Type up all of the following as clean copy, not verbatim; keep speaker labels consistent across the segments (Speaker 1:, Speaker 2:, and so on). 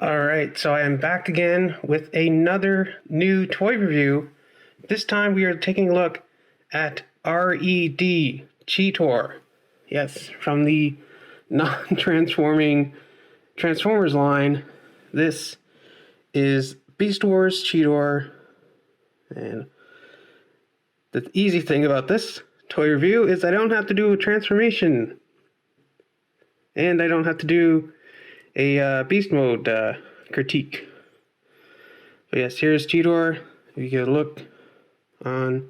Speaker 1: Alright, so I am back again with another new toy review. This time we are taking a look at R.E.D. Cheetor. Yes, from the non-transforming Transformers line. This is Beast Wars Cheetor. And the easy thing about this toy review is I don't have to do a transformation. And I don't have to do a beast mode critique. But yes, here's Cheetor. If you get a look on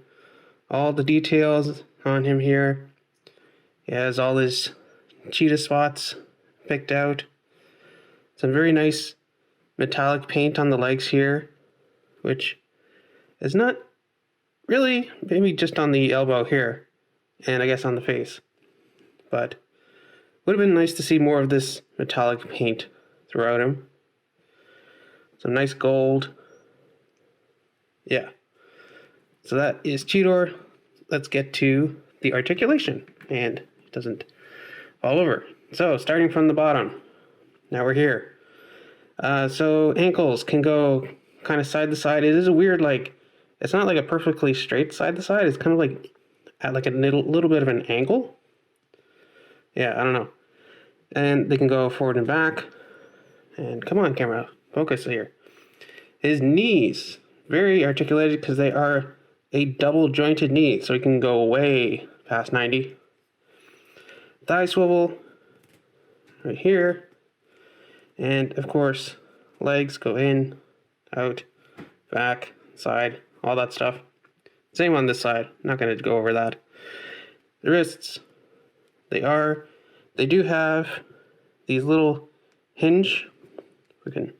Speaker 1: all the details on him here, he has all his cheetah spots picked out. Some very nice metallic paint on the legs here, which is not really, maybe just on the elbow here, and I guess on the face. But would have been nice to see more of this metallic paint throughout him. Some nice gold. Yeah. So that is Cheetor. Let's get to the articulation. And it doesn't fall over. So starting from the bottom. Now we're here. So ankles can go kind of side to side. It is a weird, it's not like a perfectly straight side to side. It's kind of like at like a little bit of an angle. Yeah, I don't know. And they can go forward and back. And come on, camera, focus here. His knees, very articulated because they are a double jointed knee, so he can go way past 90. Thigh swivel, right here. And of course, legs go in, out, back, side, all that stuff. Same on this side, not going to go over that. The wrists, they do have these little hinge. We can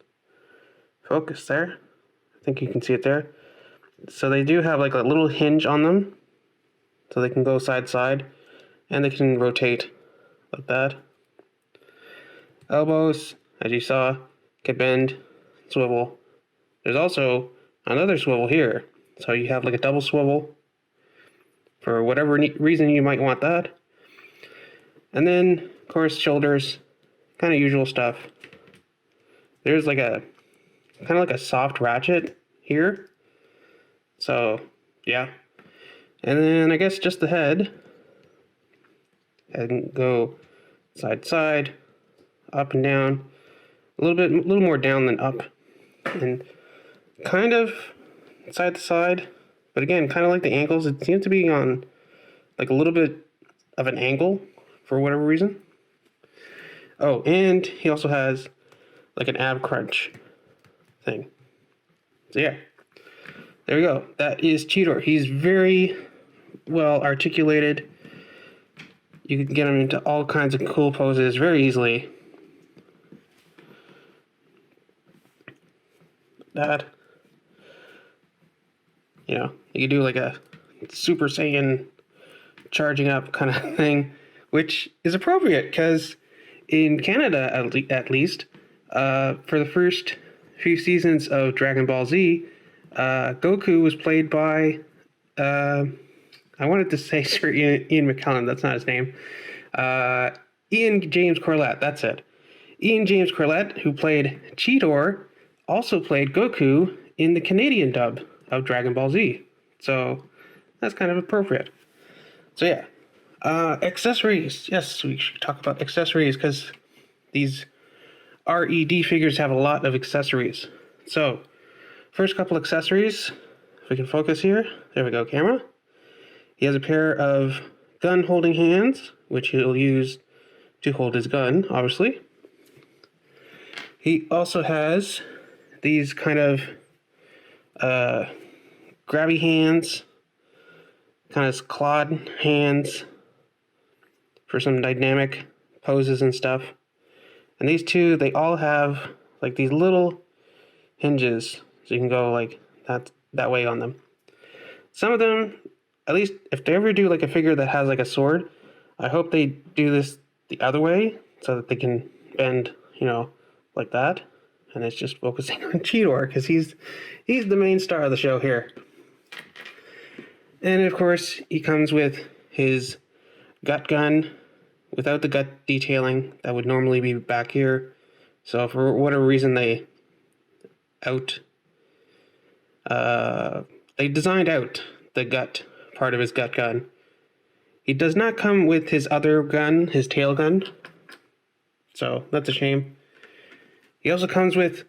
Speaker 1: focus there. I think you can see it there. So they do have like a little hinge on them, so they can go side to side, and they can rotate like that. Elbows, as you saw, can bend, swivel. There's also another swivel here, so you have like a double swivel for whatever reason you might want that. And then, of course, shoulders, kind of usual stuff. There's like a, kind of like a soft ratchet here. So, yeah. And then I guess just the head. And go side to side, up and down. A little more down than up. And kind of side to side. But again, kind of like the ankles, it seems to be on like a little bit of an angle for whatever reason. Oh, and he also has like an ab crunch thing. So yeah, there we go. That is Cheetor. He's very well articulated. You can get him into all kinds of cool poses very easily. That, you know, you can do like a Super Saiyan charging up kind of thing, which is appropriate because in Canada, at least, for the first few seasons of Dragon Ball Z, Goku was played by, I wanted to say Sir Ian McKellen, that's not his name, Ian James Corlett, that's it. Ian James Corlett, who played Cheetor, also played Goku in the Canadian dub of Dragon Ball Z. So that's kind of appropriate. So yeah. Accessories. Yes, we should talk about accessories because these R.E.D. figures have a lot of accessories. So, first couple accessories, if we can focus here. There we go, camera. He has a pair of gun holding hands, which he'll use to hold his gun, obviously. He also has these kind of grabby hands, kind of clawed hands for some dynamic poses and stuff. And these two, they all have like these little hinges, so you can go like that way on them. Some of them, at least if they ever do like a figure that has like a sword, I hope they do this the other way so that they can bend, you know, like that. And it's just focusing on Cheetor because he's the main star of the show here. And of course, he comes with his gut gun without the gut detailing that would normally be back here. So for whatever reason, they designed out the gut part of his gut gun. He does not come with his other gun, his tail gun. So that's a shame. He also comes with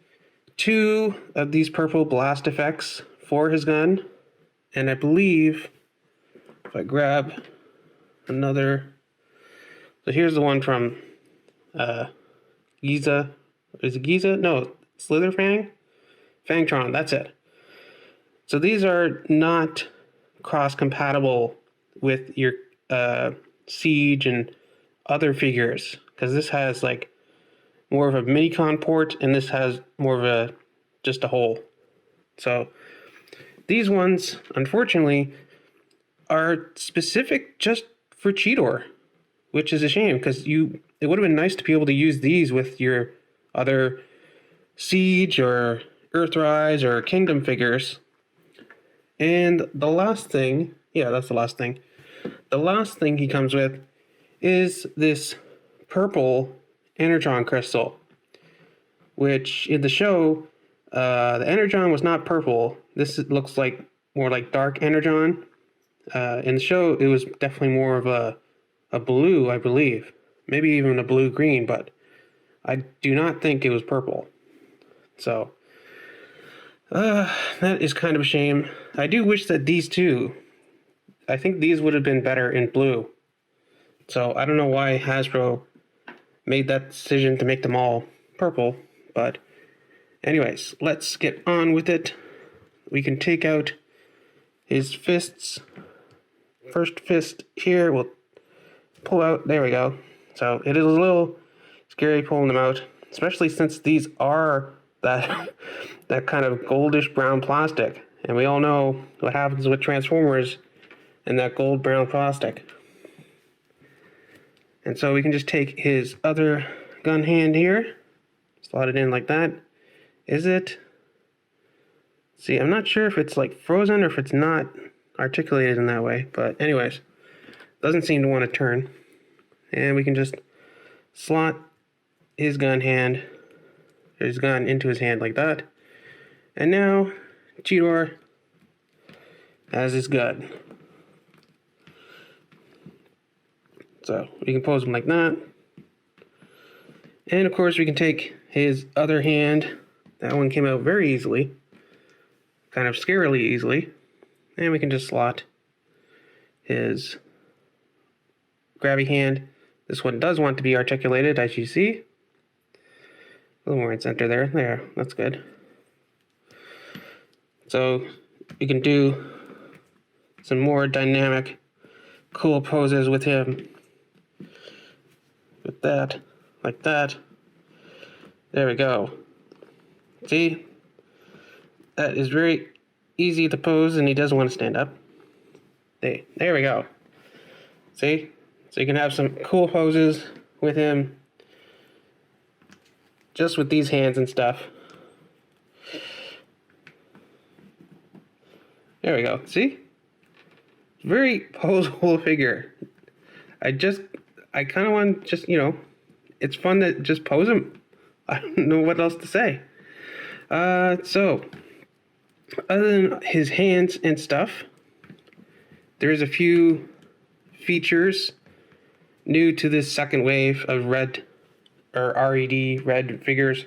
Speaker 1: 2 of these purple blast effects for his gun. And I believe if I grab another, so here's the one from Giza. Is it Giza? No, Slitherfang? Fangtron, that's it. So these are not cross-compatible with your Siege and other figures, because this has like more of a mini-con port, and this has more of a just a hole. So these ones, unfortunately, are specific just for Cheetor, which is a shame, because it would have been nice to be able to use these with your other Siege or Earthrise or Kingdom figures. And the last thing, yeah, that's the last thing. The last thing he comes with is this purple Anatron crystal, which in the show, the Anatron was not purple. This looks like more like dark Anatron. In the show, it was definitely more of a blue, I believe. Maybe even a blue-green, but I do not think it was purple. So, that is kind of a shame. I do wish that these two, I think these would have been better in blue. So I don't know why Hasbro made that decision to make them all purple, but anyways, let's get on with it. We can take out his fists. First fist here, we'll pull out, there we go. So it is a little scary pulling them out, especially since these are that kind of goldish brown plastic. And we all know what happens with Transformers and that gold brown plastic. And so we can just take his other gun hand here, slot it in like that. Is it? See, I'm not sure if it's like frozen or if it's not articulated in that way, but anyways, doesn't seem to want to turn. And we can just slot his gun hand, or his gun into his hand like that. And now Cheetor has his gun. So we can pose him like that. And of course we can take his other hand. That one came out very easily. Kind of scarily easily. And we can just slot his grabby hand. This one does want to be articulated, as you see. A little more in center there. There, that's good. So you can do some more dynamic, cool poses with him. With that, like that. There we go. See? That is very easy to pose, and he doesn't want to stand up. There we go. See? So you can have some cool poses with him, just with these hands and stuff. There we go. See? Very poseable figure. I kind of want to just, it's fun to just pose him. I don't know what else to say. So, other than his hands and stuff, there's a few features new to this second wave of red, or R.E.D. red figures.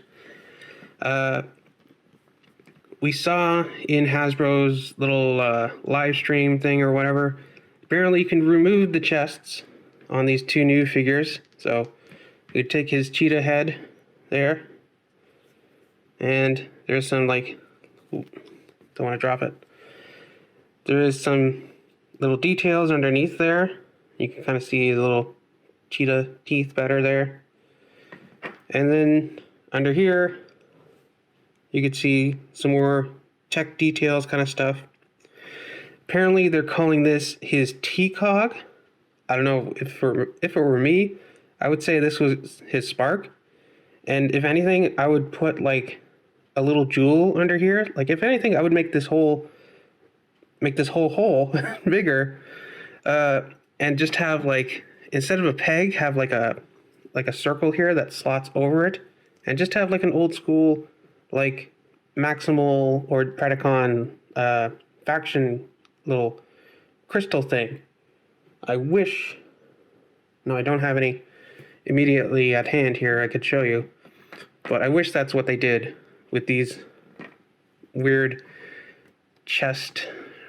Speaker 1: We saw in Hasbro's little live stream thing or whatever, apparently you can remove the chests on these 2 new figures. So we take his cheetah head there, and there's some don't want to drop it. There is some little details underneath there. You can kind of see the little cheetah teeth better there. And then under here, you can see some more tech details kind of stuff. Apparently they're calling this his T-Cog. I don't know, if it were me, I would say this was his spark. And if anything, I would put like a little jewel under here. Like if anything, I would make this whole hole bigger, and just have like, instead of a peg, have like a circle here that slots over it, and just have like an old school, like Maximal or Predacon faction little crystal thing. I wish, no, I don't have any immediately at hand here I could show you, but I wish that's what they did with these weird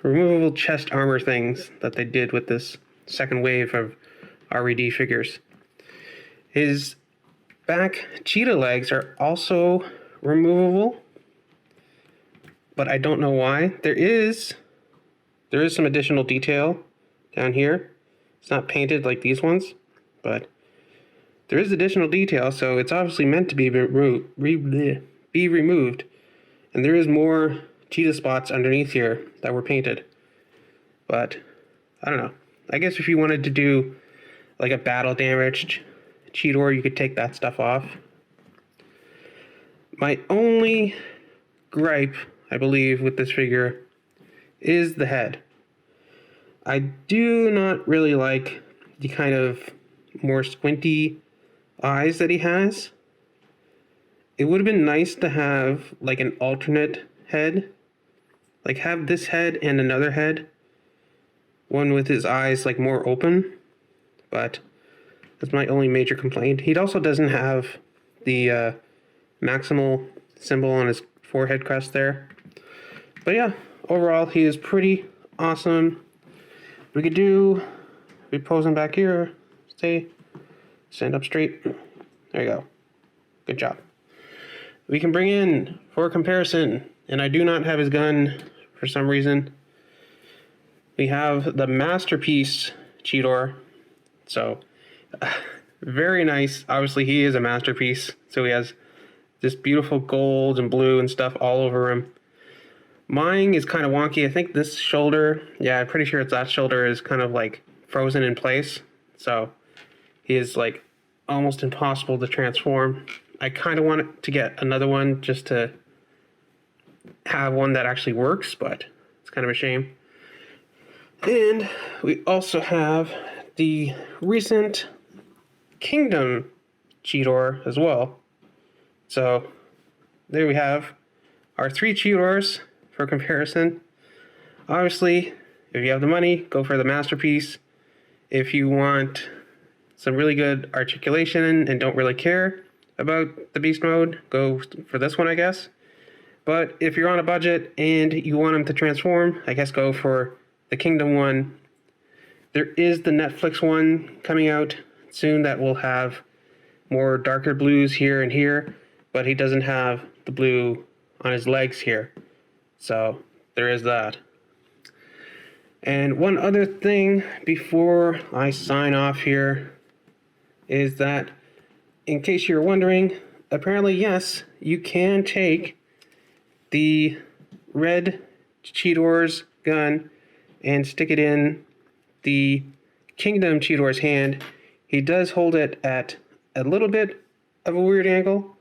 Speaker 1: removable chest armor things that they did with this second wave of R.E.D. figures. His back cheetah legs are also removable, but I don't know why. There is some additional detail down here. It's not painted like these ones, but there is additional detail, so it's obviously meant to be removed. And there is more cheetah spots underneath here that were painted. But I don't know. I guess if you wanted to do like a battle damaged Cheetor, you could take that stuff off. My only gripe, I believe, with this figure is the head. I do not really like the kind of more squinty eyes that he has. It would have been nice to have like an alternate head. Like have this head and another head. One with his eyes like more open. But that's my only major complaint. He also doesn't have the maximal symbol on his forehead crest there. But yeah, overall he is pretty awesome. We could be posing back here. Stand up straight. There you go. Good job. We can bring in, for comparison, and I do not have his gun for some reason. We have the Masterpiece Cheetor. So, very nice. Obviously, he is a masterpiece. So he has this beautiful gold and blue and stuff all over him. Mine is kind of wonky. I think this shoulder, yeah, I'm pretty sure it's that shoulder is kind of like frozen in place. So he is like almost impossible to transform. I kind of want to get another one just to have one that actually works, but it's kind of a shame. And we also have the recent Kingdom Cheetor as well. So there we have our 3 Cheetors for comparison. Obviously, if you have the money, go for the Masterpiece. If you want some really good articulation and don't really care about the beast mode, go for this one, I guess. But if you're on a budget and you want them to transform, I guess go for the Kingdom one. There is the Netflix one coming out soon that will have more darker blues here and here, but he doesn't have the blue on his legs here. So there is that. And one other thing before I sign off here is that, in case you're wondering, apparently, yes, you can take the red Cheetor's gun and stick it in the Kingdom Cheetor's hand. He does hold it at a little bit of a weird angle.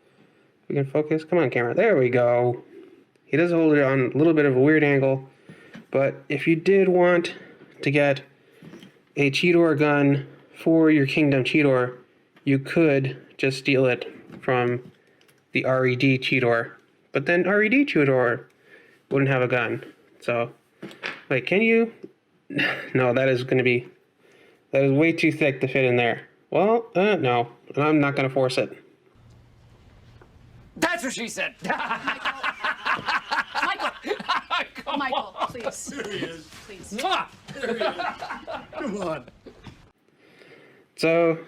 Speaker 1: We can focus. Come on, camera. There we go. He does hold it on a little bit of a weird angle. But if you did want to get a Cheetor gun for your Kingdom Cheetor, you could just steal it from the R.E.D. Cheetor. But then R.E.D. Cheetor wouldn't have a gun. So, wait, can you? No, that is way too thick to fit in there. Well, no, I'm not going to force it.
Speaker 2: That's what she said.
Speaker 3: Michael, please.
Speaker 2: There he is.
Speaker 3: Please.
Speaker 2: There he is. Come on.
Speaker 1: So,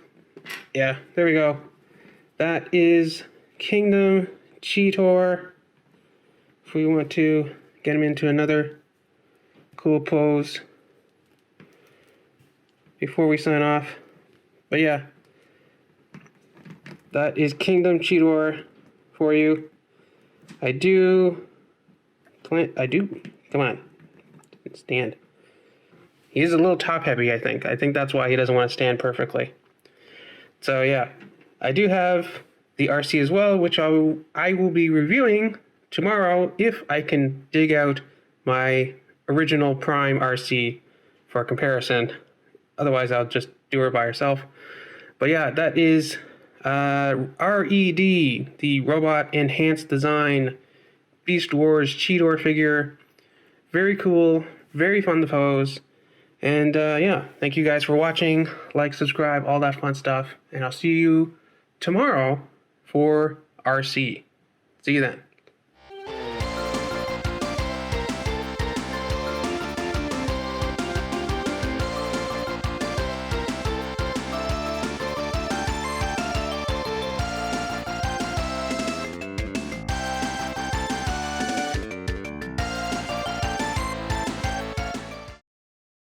Speaker 1: yeah, there we go. That is Kingdom Cheetor. If we want to get him into another cool pose before we sign off. But yeah, that is Kingdom Cheetor for you. Come on, stand. He is a little top heavy, I think. I think that's why he doesn't want to stand perfectly. So yeah, I do have the RC as well, which I will be reviewing tomorrow if I can dig out my original Prime RC for comparison. Otherwise, I'll just do her by herself. But yeah, that is R.E.D, the robot enhanced design Beast Wars Cheetor figure. Very cool, very fun to pose. And yeah, thank you guys for watching. Like, subscribe, all that fun stuff. And I'll see you tomorrow for RC. See you then.